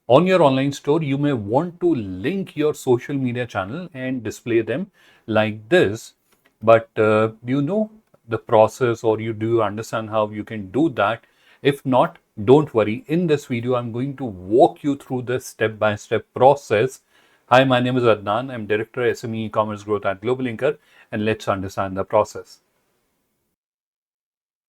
On your online store, you may want to link your social media channel and display them like this. But do you know the process, or do you understand how you can do that? If not, don't worry. In this video, I'm going to walk you through the step-by-step process. Hi, my name is Adnan. I'm Director SME E-commerce Growth at GlobalLinker, and let's understand the process.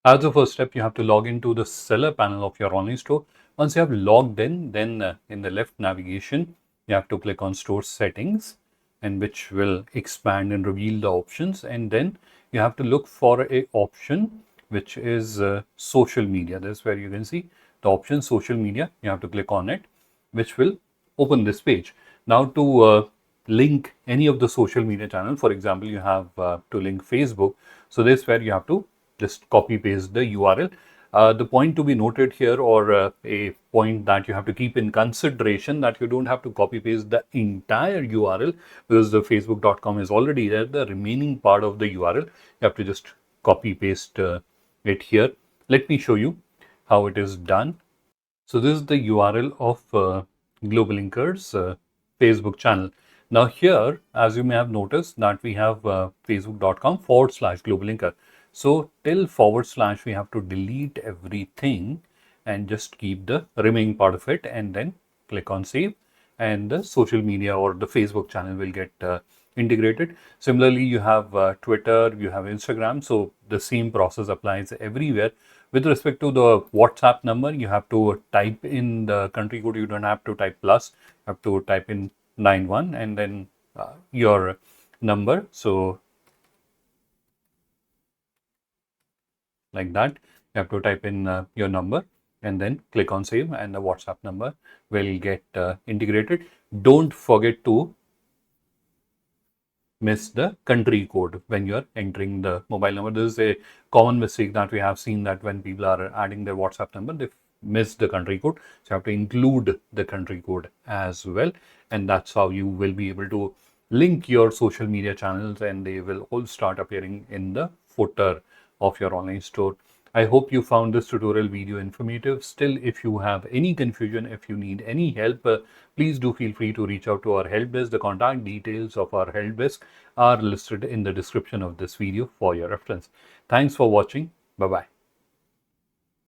As the first step, you have to log into the seller panel of your online store. Once you have logged in, then in the left navigation, you have to click on store settings, and which will expand and reveal the options. And then you have to look for a option which is social media. That's where you can see the option social media. You have to click on it, which will open this page. Now to link any of the social media channel, for example, you have to link Facebook. So this is where you have to just copy paste the URL. The point to be noted here, or a point that you have to keep in consideration, that you don't have to copy paste the entire URL, because the facebook.com is already there. The remaining part of the URL, you have to just copy paste it here. Let me show you how it is done. So this is the URL of GlobalLinker's Facebook channel. Now here, as you may have noticed, that we have facebook.com/GlobalLinker. So till / we have to delete everything and just keep the remaining part of it, and then click on save, and the social media or the Facebook channel will get integrated. Similarly, you have Twitter, you have Instagram. So the same process applies everywhere. With respect to the WhatsApp number, you have to type in the country code. You don't have to type plus, you have to type in 91 and then your number. So like that, you have to type in your number and then click on save, and the WhatsApp number will get integrated. Don't forget to miss the country code when you're entering the mobile number. This is a common mistake that we have seen, that when people are adding their WhatsApp number, they miss the country code. So you have to include the country code as well. And that's how you will be able to link your social media channels, and they will all start appearing in the footer of your online store. I hope you found this tutorial video informative. Still, if you have any confusion, if you need any help, please do feel free to reach out to our help desk. The contact details of our help desk are listed in the description of this video for your reference. Thanks for watching. Bye-bye.